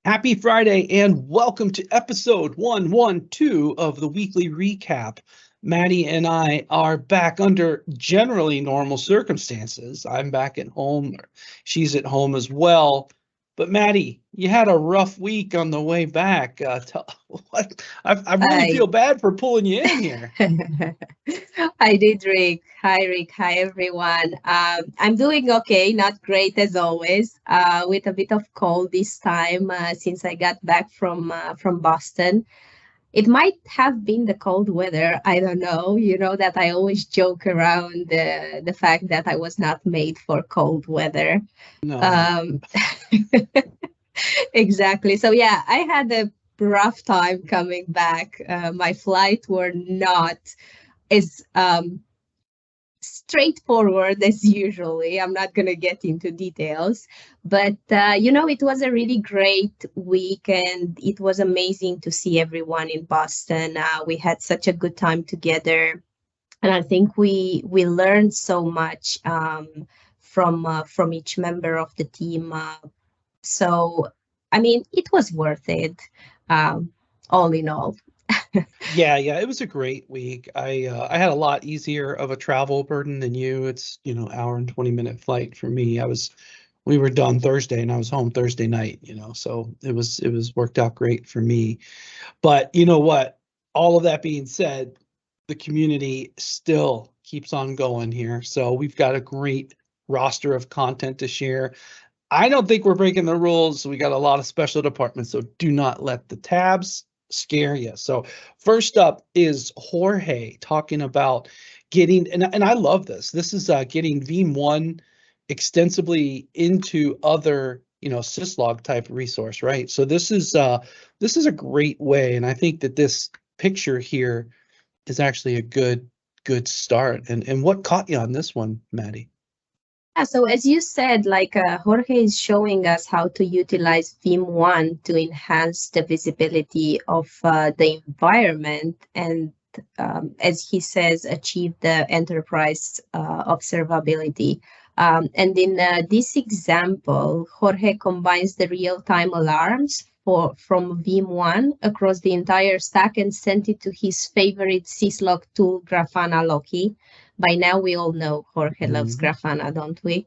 Happy Friday and welcome to episode 112 of the weekly recap. Maddie and I are back under generally normal circumstances. I'm back at home. She's at home as well. But Maddie, you had a rough week on the way back. I really I feel bad for pulling you in here. I did, Rick. Hi, Rick. Hi, everyone. I'm doing okay, not great as always, with a bit of cold this time since I got back from Boston. It might have been the cold weather. I don't know. You know that I always joke around the fact that I was not made for cold weather. No. Um, exactly. So yeah, I had a rough time coming back. My flight were not as straightforward as usually. I'm not going to get into details, but it was a really great week, and it was amazing to see everyone in Boston. We had such a good time together, and I think we learned so much from each member of the team. So, I mean, it was worth it, um, all in all. Yeah, it was a great week. I had a lot easier of a travel burden than you. It's, hour and 20-minute flight for me. We were done Thursday and I was home Thursday night, so it was worked out great for me. But you know what? All of that being said, the community still keeps on going here. So we've got a great roster of content to share. I don't think we're breaking the rules. We got a lot of special departments, so do not let the tabs scare you. So first up is Jorge talking about getting, and I love this. This is getting Veeam 1 extensively into other, syslog type resource, right? So this is a great way, and I think that this picture here is actually a good start. And what caught you on this one, Maddie? Yeah, so as you said, Jorge is showing us how to utilize Veeam 1 to enhance the visibility of the environment and, as he says, achieve the enterprise observability. And in this example, Jorge combines the real-time alarms from Veeam 1 across the entire stack and sent it to his favorite syslog tool, Grafana Loki. By now, we all know Jorge loves Grafana, don't we?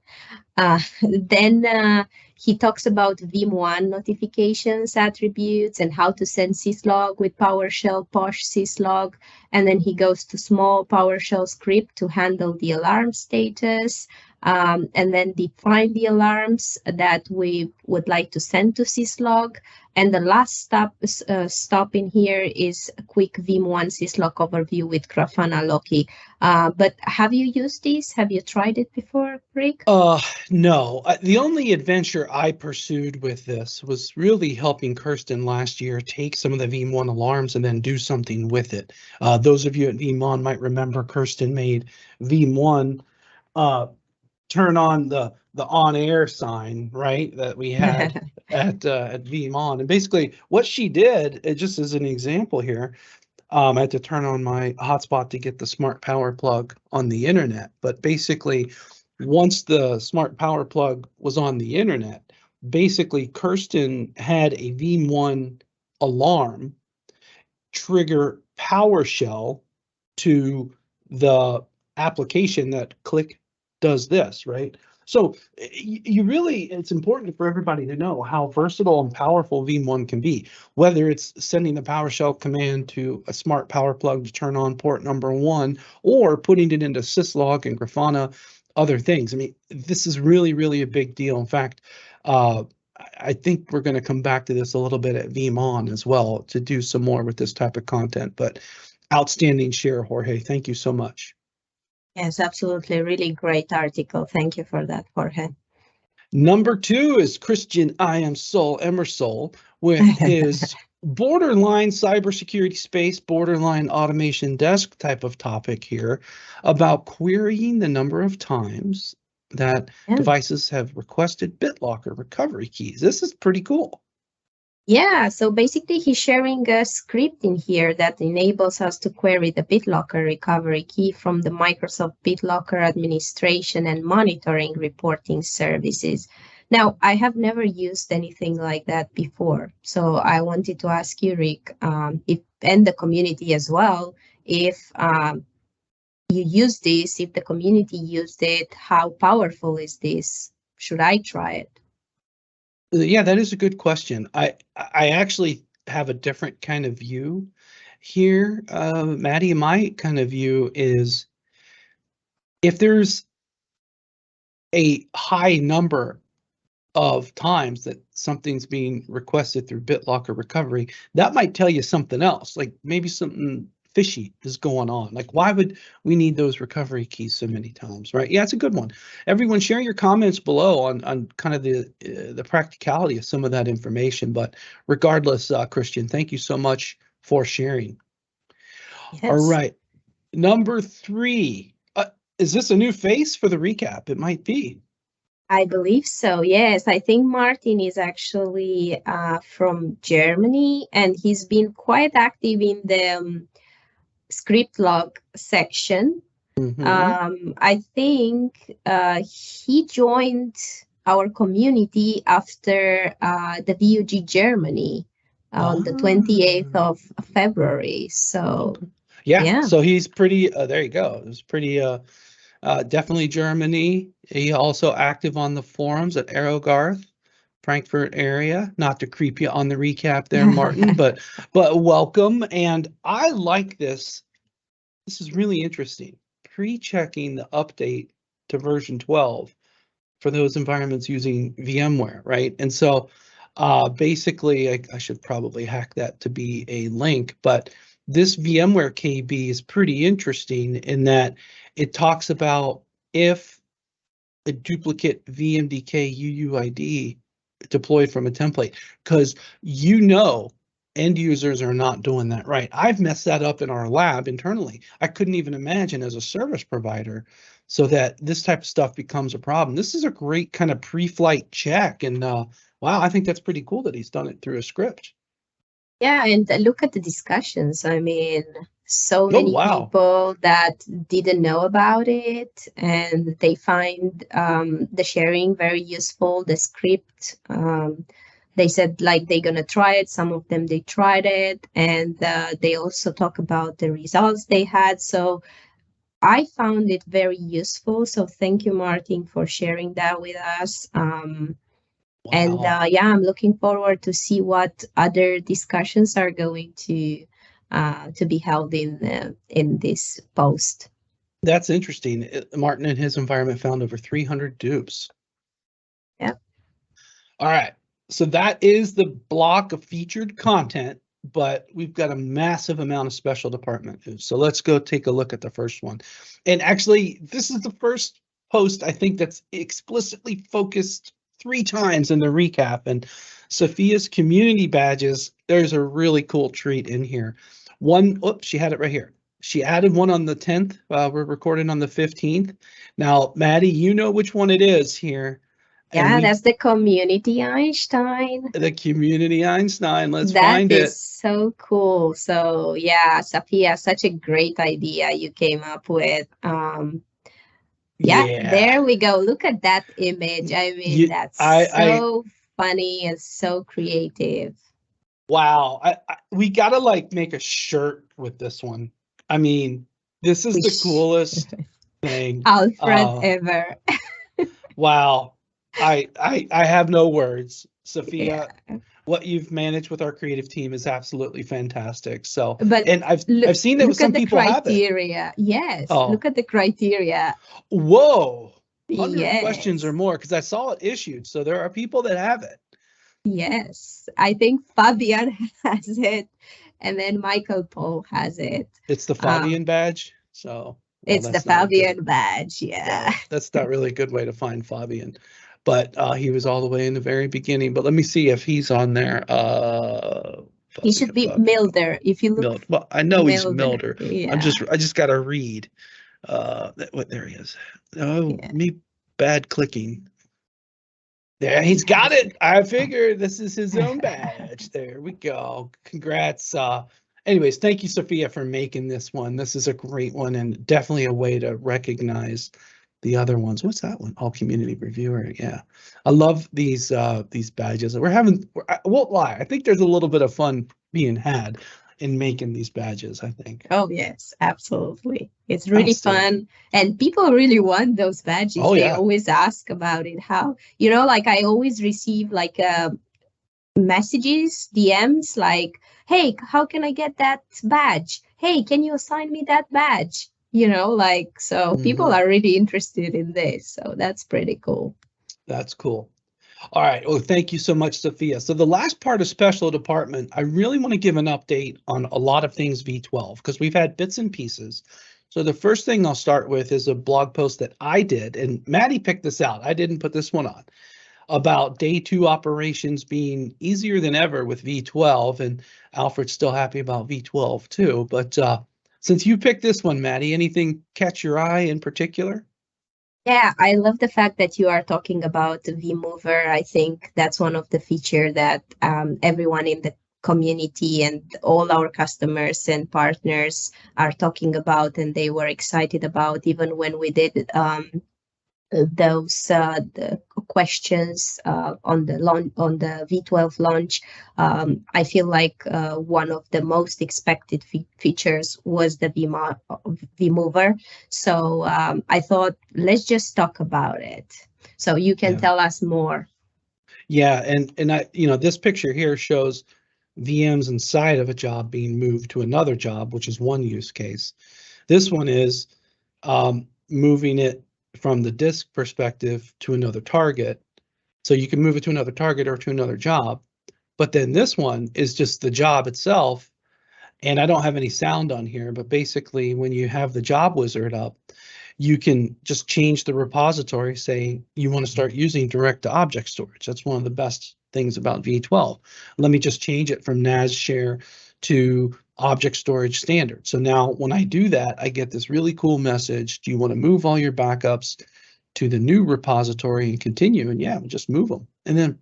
Then he talks about Veeam1 notifications, attributes, and how to send syslog with PowerShell push syslog. And then he goes to small PowerShell script to handle the alarm status, and then define the alarms that we would like to send to syslog. And the last stop in here is a quick Veeam1 syslog overview with Grafana Loki. But have you used this? Have you tried it before, Rick? No. The only adventure I pursued with this was really helping Kirsten last year take some of the Veeam 1 alarms and then do something with it. Those of you at Veeam On might remember Kirsten made Veeam 1 turn on the on-air sign, right, that we had at Veeam On. And basically what she did, just as an example here, I had to turn on my hotspot to get the smart power plug on the internet. But basically, once the smart power plug was on the internet, basically Kirsten had a Veeam1 alarm trigger PowerShell to the application that click does this, right? So it's important for everybody to know how versatile and powerful Veeam1 can be, whether it's sending the PowerShell command to a smart power plug to turn on port number 1, or putting it into syslog and Grafana, other things. I mean, this is really a big deal. In fact, I think we're going to come back to this a little bit at Veeam On as well to do some more with this type of content. But outstanding share, Jorge. Thank you so much. Yes, absolutely. Really great article. Thank you for that, Jorge. Number 2 is Christian I am Sol Emersol with his borderline cybersecurity space, borderline automation desk type of topic here about querying the number of times that devices have requested BitLocker recovery keys. This is pretty cool. Yeah, so basically he's sharing a script in here that enables us to query the BitLocker recovery key from the Microsoft BitLocker administration and monitoring reporting services. Now, I have never used anything like that before. So I wanted to ask you, Rick, if and the community as well, if you use this, if the community used it, how powerful is this? Should I try it? Yeah, that is a good question. I actually have a different kind of view here, Maddie. My kind of view is if there's a high number of times that something's being requested through BitLocker recovery, that might tell you something else, like maybe something fishy is going on. Like, why would we need those recovery keys so many times, right? Yeah, it's a good one. Everyone, share your comments below on kind of the practicality of some of that information. But regardless, Christian, thank you so much for sharing. All Yes. right, number 3. Is this a new face for the recap? It might be. I believe so. Yes, I think Martin is actually from Germany, and he's been quite active in the script log section. I think he joined our community after the VUG Germany on the 28th of February. So, yeah, so he's pretty, there you go. It's pretty, definitely Germany. He also active on the forums at Aerogarth, Frankfurt area. Not to creep you on the recap there, Martin, but welcome. And I like this. This is really interesting. Pre-checking the update to version 12 for those environments using VMware, right? And so basically, I should probably hack that to be a link, but this VMware KB is pretty interesting in that it talks about if a duplicate VMDK UUID deployed from a template, because end users are not doing that right. I've messed that up in our lab internally. I couldn't even imagine as a service provider, so that this type of stuff becomes a problem. This is a great kind of pre-flight check, and wow, I think that's pretty cool that he's done it through a script. Yeah, and look at the discussions. I mean, so many people that didn't know about it, and they find the sharing very useful, the script. They said like they're gonna try it. Some of them they tried it, and they also talk about the results they had. So I found it very useful. So thank you, Martin, for sharing that with us. And yeah, I'm looking forward to see what other discussions are going to be held in this post. That's interesting. Martin and his environment found over 300 dupes. Yep. All right. So that is the block of featured content, but we've got a massive amount of special department news. So let's go take a look at the first one. And actually, this is the first post I think that's explicitly focused 3 times in the recap. And Sophia's community badges, there's a really cool treat in here. One, oops, she had it right here. She added one on the 10th. We're recording on the 15th. Now, Maddie, you know which one it is here. Yeah, that's the community Einstein. The community Einstein. Let's find it. That is so cool. So yeah, Sophia, such a great idea you came up with. Yeah, there we go. Look at that image. I mean, that's so funny and so creative. Wow. We gotta like make a shirt with this one. I mean, this is the coolest thing. Alfred ever. Wow. I have no words. Sophia, what you've managed with our creative team is absolutely fantastic. So, but and I've seen that some people have it. Yes. Look at the criteria. Whoa. 100 questions or more, because I saw it issued. So there are people that have it. Yes, I think Fabian has it, and then Michael Paul has it. It's the Fabian badge. So it's the Fabian badge. Yeah, no, that's not really a good way to find Fabian, but he was all the way in the very beginning. But let me see if he's on there. He should be Milder. If you look, well, I know he's Milder. Yeah. I just gotta read. There he is. Oh, me bad clicking. There, he's got it. I figured this is his own badge. There we go. Congrats. Anyways, thank you, Sophia, for making this one. This is a great one and definitely a way to recognize the other ones. What's that one? Oh, community reviewer. Yeah, I love these badges. I won't lie. I think there's a little bit of fun being had in making these badges, I think. Oh, yes, absolutely. It's really Outstanding. fun. And people really want those badges. Oh They yeah. always ask about it. How, like I always receive like messages, DMs, like, hey, how can I get that badge? Hey, can you assign me that badge? Like, so people are really interested in this. So that's pretty cool. That's cool. All right. Well, thank you so much, Sophia. So the last part of special department, I really want to give an update on a lot of things V12 because we've had bits and pieces. So the first thing I'll start with is a blog post that I did, and Maddie picked this out. I didn't put this one on, about day 2 operations being easier than ever with V12, and Alfred's still happy about V12 too. But since you picked this one, Maddie, anything catch your eye in particular? Yeah, I love the fact that you are talking about the vMover. I think that's one of the features that everyone in the community and all our customers and partners are talking about, and they were excited about, even when we did those the questions on the V12 launch. I feel like one of the most expected features was the vMover. So I thought, let's just talk about it. So you can tell us more. Yeah, and I, this picture here shows VMs inside of a job being moved to another job, which is one use case. This one is moving it from the disk perspective to another target. So you can move it to another target or to another job. But then this one is just the job itself. And I don't have any sound on here, but basically when you have the job wizard up, you can just change the repository, say you want to start using direct to object storage. That's one of the best things about V12. Let me just change it from NAS share to object storage standard. So now when I do that, I get this really cool message. Do you want to move all your backups to the new repository and continue? And yeah, just move them. And then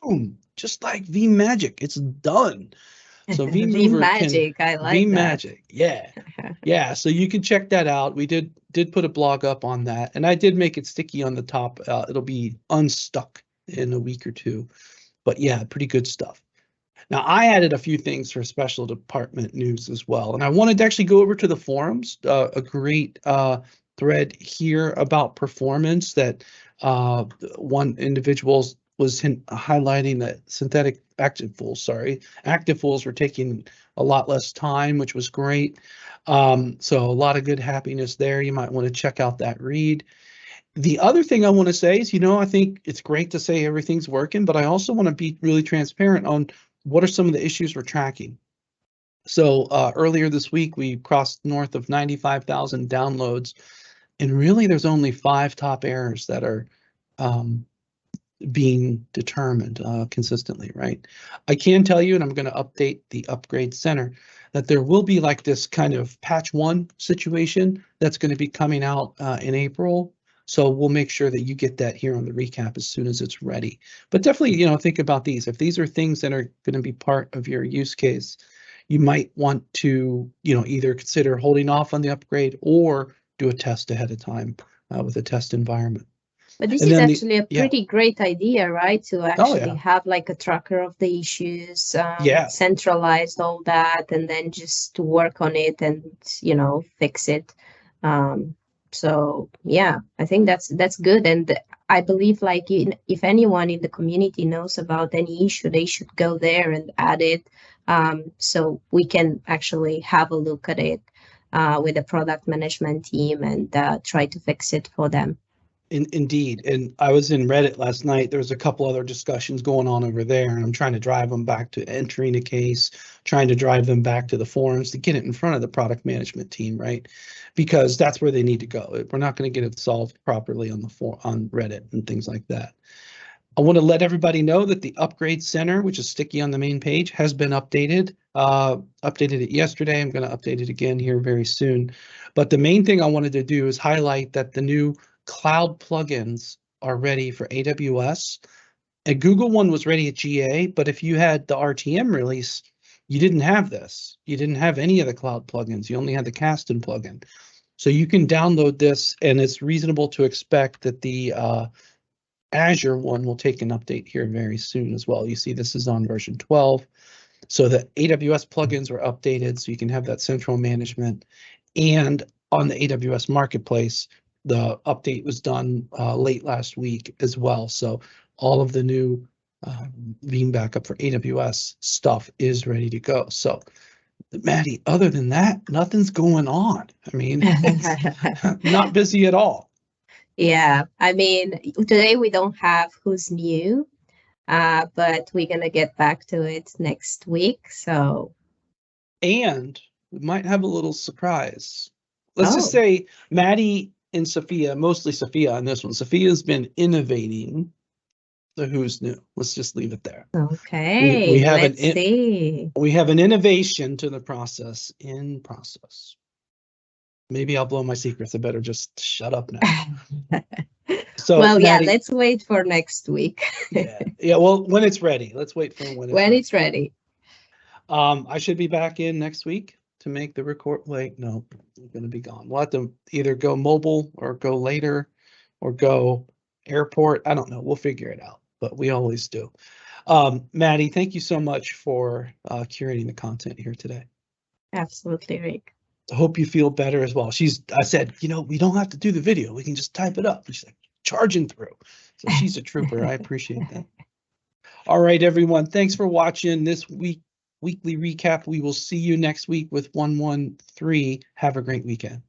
boom, just like vMagic, it's done. So vMover vMagic, I like vMagic, yeah. Yeah, so you can check that out. We did put a blog up on that, and I did make it sticky on the top. It'll be unstuck in a week or two. But yeah, pretty good stuff. Now, I added a few things for special department news as well, and I wanted to actually go over to the forums. A great thread here about performance that one individual was highlighting that synthetic active fools were taking a lot less time, which was great. So a lot of good happiness there. You might want to check out that read. The other thing I want to say is, I think it's great to say everything's working, but I also want to be really transparent on what are some of the issues we're tracking. So earlier this week, we crossed north of 95,000 downloads, and really there's only 5 top errors that are being determined consistently, right? I can tell you, and I'm going to update the upgrade center, that there will be like this kind of patch 1 situation that's going to be coming out in April. So we'll make sure that you get that here on the recap as soon as it's ready. But definitely, think about these. If these are things that are going to be part of your use case, you might want to, either consider holding off on the upgrade or do a test ahead of time with a test environment. But this is actually a pretty great idea, right? To actually have like a tracker of the issues, centralized all that, and then just to work on it and, fix it. So yeah, I think that's good. And I believe like if anyone in the community knows about any issue, they should go there and add it. So we can actually have a look at it with the product management team and try to fix it for them. Indeed. And I was in Reddit last night. There was a couple other discussions going on over there, and I'm trying to drive them back to entering a case, trying to drive them back to the forums to get it in front of the product management team, right? Because that's where they need to go. We're not going to get it solved properly on on Reddit and things like that. I want to let everybody know that the upgrade center, which is sticky on the main page, has been updated. Updated it yesterday. I'm going to update it again here very soon. But the main thing I wanted to do is highlight that the new cloud plugins are ready for AWS. A Google one was ready at GA, but if you had the RTM release, you didn't have this. You didn't have any of the cloud plugins. You only had the Kasten plugin. So you can download this, and it's reasonable to expect that the Azure one will take an update here very soon as well. You see this is on version 12. So the AWS plugins were updated so you can have that central management. And on the AWS Marketplace, the update was done late last week as well. So all of the new Veeam backup for AWS stuff is ready to go. So Maddie, other than that, nothing's going on. I mean, it's not busy at all. Yeah, I mean, today we don't have who's new, but we're gonna get back to it next week. So, And we might have a little surprise. Let's just oh, say Maddie and Sophia, mostly Sophia on this one. Sophia's been innovating the who's new. Let's just leave it there. okay, let's see. We have an innovation to the process in process. Maybe I'll blow my secrets. I better just shut up now. So, Well, Maddie, yeah, let's wait for next week. yeah. Well, when it's ready. Let's wait for when it's ready. I should be back in next week to make the record. Wait, no, I'm going to be gone. We'll have to either go mobile or go later or go airport. I don't know. We'll figure it out, but we always do. Maddie, thank you so much for curating the content here today. Absolutely, Rick. I hope you feel better as well. I said, we don't have to do the video. We can just type it up. She's like, charging through. So she's a trooper. I appreciate that. All right, everyone. Thanks for watching this weekly recap. We will see you next week with 113. Have a great weekend.